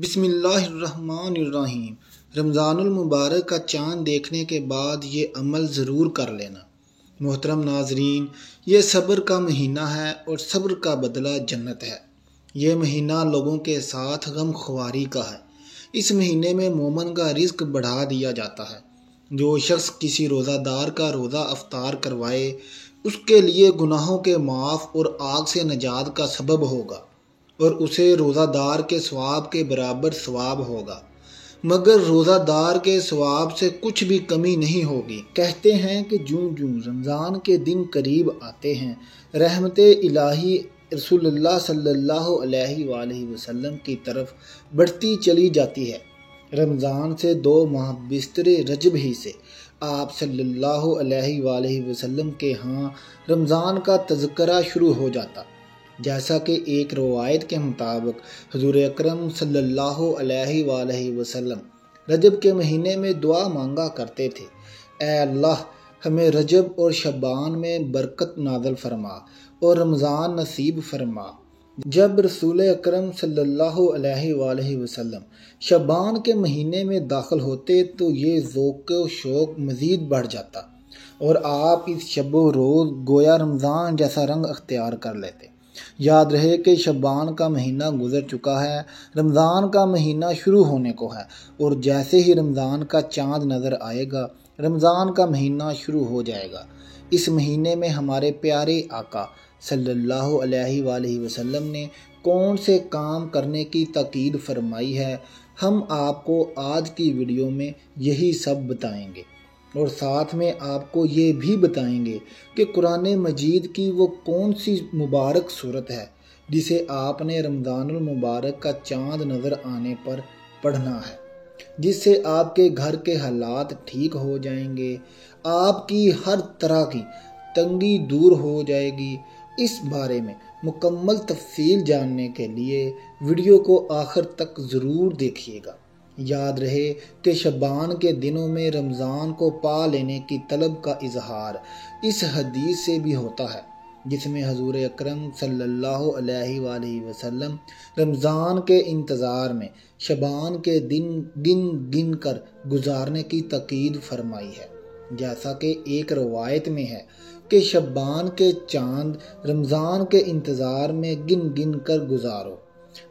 بسم اللہ الرحمن الرحیم۔ رمضان المبارک کا چاند دیکھنے کے بعد یہ عمل ضرور کر لینا۔ محترم ناظرین، یہ صبر کا مہینہ ہے اور صبر کا بدلہ جنت ہے۔ یہ مہینہ لوگوں کے ساتھ غم خواری کا ہے۔ اس مہینے میں مومن کا رزق بڑھا دیا جاتا ہے۔ جو شخص کسی روزہ دار کا روزہ افطار کروائے اس کے لیے گناہوں کے معاف اور آگ سے نجات کا سبب ہوگا اور اسے روزہ دار کے ثواب کے برابر ثواب ہوگا، مگر روزہ دار کے ثواب سے کچھ بھی کمی نہیں ہوگی۔ کہتے ہیں کہ جوں جوں رمضان کے دن قریب آتے ہیں، رحمت الہی رسول اللہ صلی اللہ علیہ وآلہ وسلم کی طرف بڑھتی چلی جاتی ہے۔ رمضان سے 2 ماہ بستر رجب ہی سے آپ صلی اللہ علیہ وآلہ وسلم کے ہاں رمضان کا تذکرہ شروع ہو جاتا، جیسا کہ ایک روایت کے مطابق حضور اکرم صلی اللہ علیہ وآلہ وسلم رجب کے مہینے میں دعا مانگا کرتے تھے، اے اللہ ہمیں رجب اور شعبان میں برکت نازل فرما اور رمضان نصیب فرما۔ جب رسول اکرم صلی اللہ علیہ وآلہ وسلم شعبان کے مہینے میں داخل ہوتے تو یہ ذوق و شوق مزید بڑھ جاتا اور آپ اس شب و روز گویا رمضان جیسا رنگ اختیار کر لیتے۔ یاد رہے کہ شعبان کا مہینہ گزر چکا ہے، رمضان کا مہینہ شروع ہونے کو ہے، اور جیسے ہی رمضان کا چاند نظر آئے گا رمضان کا مہینہ شروع ہو جائے گا۔ اس مہینے میں ہمارے پیارے آقا صلی اللہ علیہ وآلہ وسلم نے کون سے کام کرنے کی تاکید فرمائی ہے، ہم آپ کو آج کی ویڈیو میں یہی سب بتائیں گے، اور ساتھ میں آپ کو یہ بھی بتائیں گے کہ قرآن مجید کی وہ کون سی مبارک صورت ہے جسے آپ نے رمضان المبارک کا چاند نظر آنے پر پڑھنا ہے، جس سے آپ کے گھر کے حالات ٹھیک ہو جائیں گے، آپ کی ہر طرح کی تنگی دور ہو جائے گی۔ اس بارے میں مکمل تفصیل جاننے کے لیے ویڈیو کو آخر تک ضرور دیکھیے گا۔ یاد رہے کہ شعبان کے دنوں میں رمضان کو پا لینے کی طلب کا اظہار اس حدیث سے بھی ہوتا ہے، جس میں حضور اکرم صلی اللہ علیہ وآلہ وسلم رمضان کے انتظار میں شعبان کے دن گن گن کر گزارنے کی تاکید فرمائی ہے، جیسا کہ ایک روایت میں ہے کہ شعبان کے چاند رمضان کے انتظار میں گن گن کر گزارو۔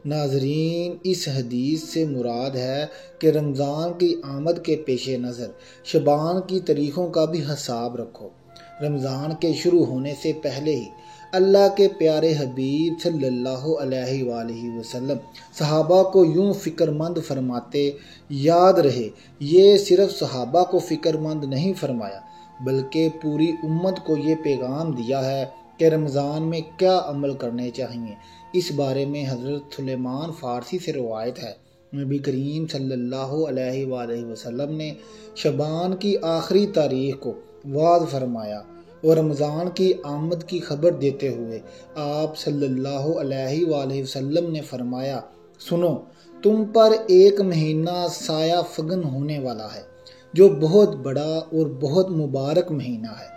ناظرین، اس حدیث سے مراد ہے کہ رمضان کی آمد کے پیش نظر شعبان کی تاریخوں کا بھی حساب رکھو۔ رمضان کے شروع ہونے سے پہلے ہی اللہ کے پیارے حبیب صلی اللہ علیہ وآلہ وسلم صحابہ کو یوں فکر مند فرماتے، یاد رہے یہ صرف صحابہ کو فکر مند نہیں فرمایا بلکہ پوری امت کو یہ پیغام دیا ہے کہ رمضان میں کیا عمل کرنے چاہیے۔ اس بارے میں حضرت سلیمان فارسی سے روایت ہے، نبی کریم صلی اللہ علیہ وآلہ وسلم نے شعبان کی آخری تاریخ کو وعد فرمایا اور رمضان کی آمد کی خبر دیتے ہوئے آپ صلی اللہ علیہ وآلہ وسلم نے فرمایا، سنو تم پر ایک مہینہ سایہ فگن ہونے والا ہے جو بہت بڑا اور بہت مبارک مہینہ ہے۔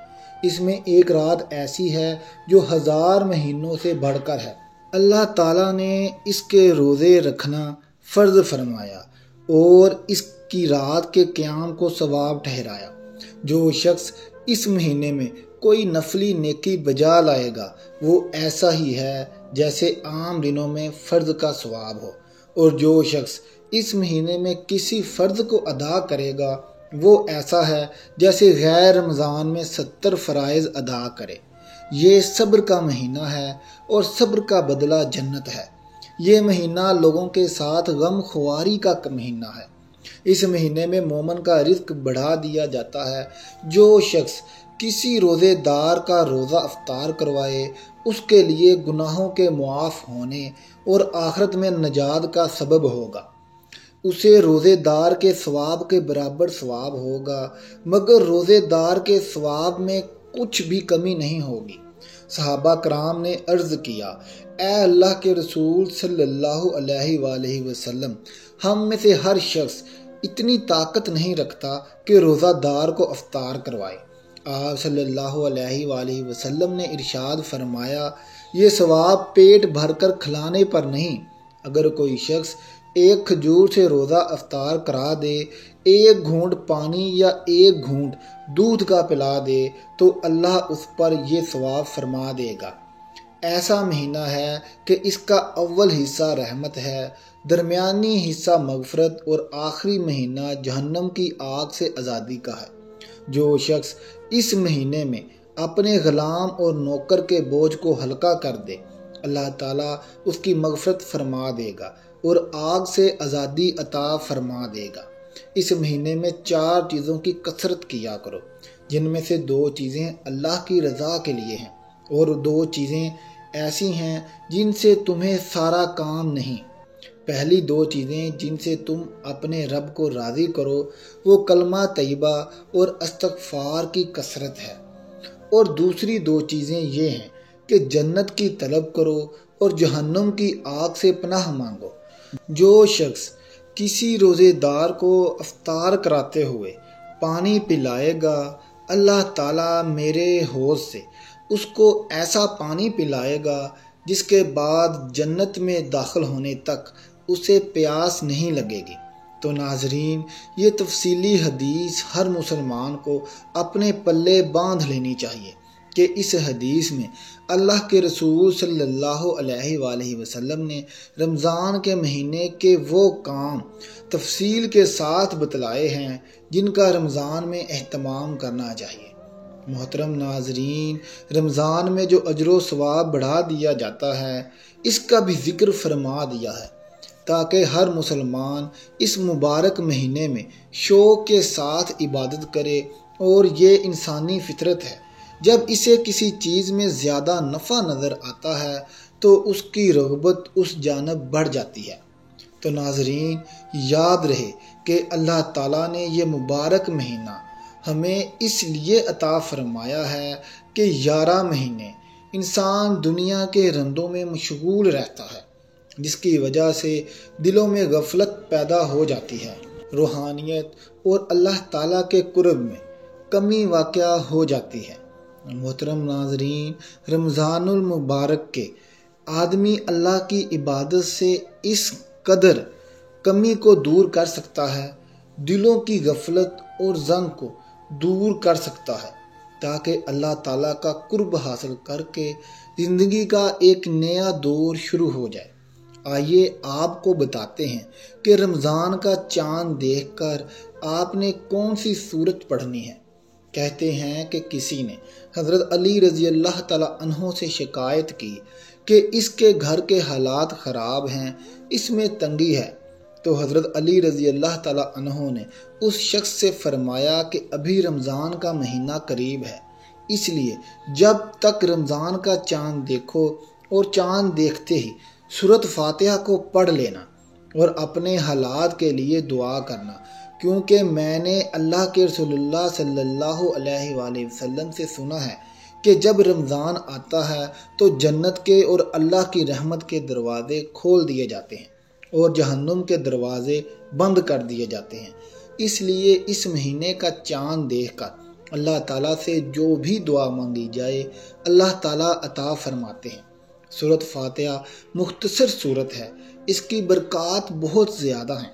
اس میں ایک رات ایسی ہے جو 1000 مہینوں سے بڑھ کر ہے۔ اللہ تعالیٰ نے اس کے روزے رکھنا فرض فرمایا اور اس کی رات کے قیام کو ثواب ٹھہرایا۔ جو شخص اس مہینے میں کوئی نفلی نیکی بجا لائے گا وہ ایسا ہی ہے جیسے عام دنوں میں فرض کا ثواب ہو، اور جو شخص اس مہینے میں کسی فرض کو ادا کرے گا وہ ایسا ہے جیسے غیر رمضان میں 70 فرائض ادا کرے۔ یہ صبر کا مہینہ ہے اور صبر کا بدلہ جنت ہے۔ یہ مہینہ لوگوں کے ساتھ غم خواری کا مہینہ ہے۔ اس مہینے میں مومن کا رزق بڑھا دیا جاتا ہے۔ جو شخص کسی روزے دار کا روزہ افطار کروائے اس کے لیے گناہوں کے معاف ہونے اور آخرت میں نجات کا سبب ہوگا، اسے روزے دار کے ثواب کے برابر ثواب ہوگا، مگر روزے دار کے ثواب میں کچھ بھی کمی نہیں ہوگی۔ صحابہ کرام نے عرض کیا، اے اللہ کے رسول صلی اللہ علیہ وآلہ وسلم، ہم میں سے ہر شخص اتنی طاقت نہیں رکھتا کہ روزہ دار کو افطار کروائے۔ آپ صلی اللہ علیہ وآلہ وسلم نے ارشاد فرمایا، یہ ثواب پیٹ بھر کر کھلانے پر نہیں، اگر کوئی شخص ایک کھجور سے روزہ افطار کرا دے، ایک گھونٹ پانی یا ایک گھونٹ دودھ کا پلا دے تو اللہ اس پر یہ ثواب فرما دے گا۔ ایسا مہینہ ہے کہ اس کا اول حصہ رحمت ہے، درمیانی حصہ مغفرت اور آخری مہینہ جہنم کی آگ سے آزادی کا ہے۔ جو شخص اس مہینے میں اپنے غلام اور نوکر کے بوجھ کو ہلکا کر دے، اللہ تعالیٰ اس کی مغفرت فرما دے گا اور آگ سے آزادی عطا فرما دے گا۔ اس مہینے میں 4 چیزوں کی کثرت کیا کرو، جن میں سے 2 چیزیں اللہ کی رضا کے لیے ہیں اور 2 چیزیں ایسی ہیں جن سے تمہیں سارا کام نہیں۔ پہلی 2 چیزیں جن سے تم اپنے رب کو راضی کرو وہ کلمہ طیبہ اور استغفار کی کثرت ہے، اور دوسری 2 چیزیں یہ ہیں کہ جنت کی طلب کرو اور جہنم کی آگ سے پناہ مانگو۔ جو شخص کسی روزے دار کو افطار کراتے ہوئے پانی پلائے گا، اللہ تعالیٰ میرے حوض سے اس کو ایسا پانی پلائے گا جس کے بعد جنت میں داخل ہونے تک اسے پیاس نہیں لگے گی۔ تو ناظرین، یہ تفصیلی حدیث ہر مسلمان کو اپنے پلے باندھ لینی چاہیے کہ اس حدیث میں اللہ کے رسول صلی اللہ علیہ وآلہ وسلم نے رمضان کے مہینے کے وہ کام تفصیل کے ساتھ بتلائے ہیں جن کا رمضان میں اہتمام کرنا چاہیے۔ محترم ناظرین، رمضان میں جو اجر و ثواب بڑھا دیا جاتا ہے، اس کا بھی ذکر فرما دیا ہے تاکہ ہر مسلمان اس مبارک مہینے میں شوق کے ساتھ عبادت کرے، اور یہ انسانی فطرت ہے۔ جب اسے کسی چیز میں زیادہ نفع نظر آتا ہے تو اس کی رغبت اس جانب بڑھ جاتی ہے۔ تو ناظرین، یاد رہے کہ اللہ تعالیٰ نے یہ مبارک مہینہ ہمیں اس لیے عطا فرمایا ہے کہ 11 مہینے انسان دنیا کے رندوں میں مشغول رہتا ہے، جس کی وجہ سے دلوں میں غفلت پیدا ہو جاتی ہے، روحانیت اور اللہ تعالیٰ کے قرب میں کمی واقع ہو جاتی ہے۔ محترم ناظرین، رمضان المبارک کے آدمی اللہ کی عبادت سے اس قدر کمی کو دور کر سکتا ہے، دلوں کی غفلت اور زنگ کو دور کر سکتا ہے، تاکہ اللہ تعالیٰ کا قرب حاصل کر کے زندگی کا ایک نیا دور شروع ہو جائے۔ آئیے آپ کو بتاتے ہیں کہ رمضان کا چاند دیکھ کر آپ نے کون سی سورت پڑھنی ہے۔ کہتے ہیں کہ کسی نے حضرت علی رضی اللہ تعالیٰ عنہ سے شکایت کی کہ اس کے گھر کے حالات خراب ہیں، اس میں تنگی ہے، تو حضرت علی رضی اللہ تعالیٰ عنہ نے اس شخص سے فرمایا کہ ابھی رمضان کا مہینہ قریب ہے، اس لیے جب تک رمضان کا چاند دیکھو اور چاند دیکھتے ہی سورۃ فاتحہ کو پڑھ لینا اور اپنے حالات کے لیے دعا کرنا، کیونکہ میں نے اللہ کے رسول اللہ صلی اللہ علیہ وآلہ وسلم سے سنا ہے کہ جب رمضان آتا ہے تو جنت کے اور اللہ کی رحمت کے دروازے کھول دیے جاتے ہیں اور جہنم کے دروازے بند کر دیے جاتے ہیں۔ اس لیے اس مہینے کا چاند دیکھ کر اللہ تعالیٰ سے جو بھی دعا مانگی جائے اللہ تعالیٰ عطا فرماتے ہیں۔ سورۃ فاتحہ مختصر سورت ہے، اس کی برکات بہت زیادہ ہیں،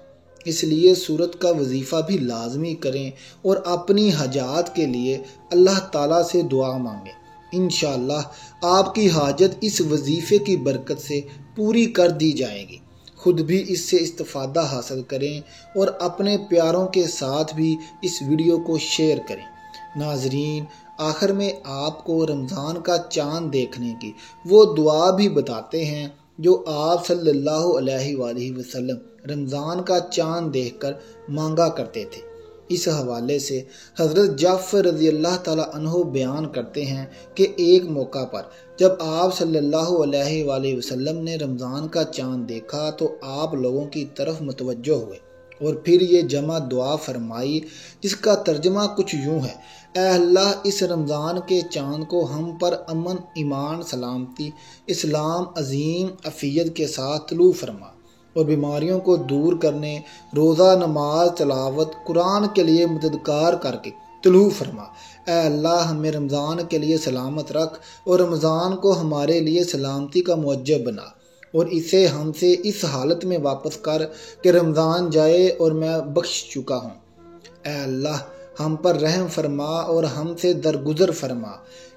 اس لیے سورت کا وظیفہ بھی لازمی کریں اور اپنی حاجات کے لیے اللہ تعالیٰ سے دعا مانگیں۔ انشاءاللہ آپ کی حاجت اس وظیفے کی برکت سے پوری کر دی جائے گی۔ خود بھی اس سے استفادہ حاصل کریں اور اپنے پیاروں کے ساتھ بھی اس ویڈیو کو شیئر کریں۔ ناظرین، آخر میں آپ کو رمضان کا چاند دیکھنے کی وہ دعا بھی بتاتے ہیں جو آپ صلی اللہ علیہ وآلہ وسلم رمضان کا چاند دیکھ کر مانگا کرتے تھے۔ اس حوالے سے حضرت جعفر رضی اللہ تعالیٰ عنہ بیان کرتے ہیں کہ ایک موقع پر جب آپ صلی اللہ علیہ وآلہ وسلم نے رمضان کا چاند دیکھا تو آپ لوگوں کی طرف متوجہ ہوئے اور پھر یہ جمع دعا فرمائی، جس کا ترجمہ کچھ یوں ہے: اے اللہ، اس رمضان کے چاند کو ہم پر امن، ایمان، سلامتی، اسلام، عظیم عافیت کے ساتھ طلوع فرما اور بیماریوں کو دور کرنے، روزہ، نماز، تلاوت قرآن کے لیے مددگار کر کے طلوع فرما۔ اے اللہ، ہمیں رمضان کے لیے سلامت رکھ اور رمضان کو ہمارے لیے سلامتی کا موجب بنا اور اسے ہم سے اس حالت میں واپس کر کہ رمضان جائے اور میں بخش چکا ہوں۔ اے اللہ ہم پر رحم فرما اور ہم سے درگزر فرما۔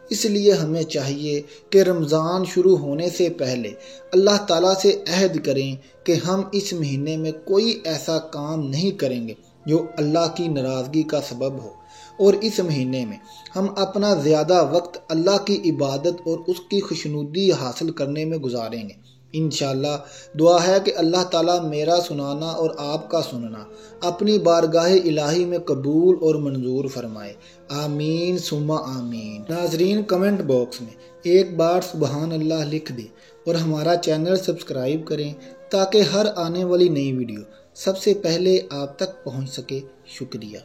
اس لیے ہمیں چاہیے کہ رمضان شروع ہونے سے پہلے اللہ تعالیٰ سے عہد کریں کہ ہم اس مہینے میں کوئی ایسا کام نہیں کریں گے جو اللہ کی ناراضگی کا سبب ہو، اور اس مہینے میں ہم اپنا زیادہ وقت اللہ کی عبادت اور اس کی خوشنودی حاصل کرنے میں گزاریں گے۔ انشاءاللہ دعا ہے کہ اللہ تعالیٰ میرا سنانا اور آپ کا سننا اپنی بارگاہ الہی میں قبول اور منظور فرمائے، آمین ثم آمین۔ ناظرین کمنٹ باکس میں ایک بار سبحان اللہ لکھ دیں اور ہمارا چینل سبسکرائب کریں تاکہ ہر آنے والی نئی ویڈیو سب سے پہلے آپ تک پہنچ سکے۔ شکریہ۔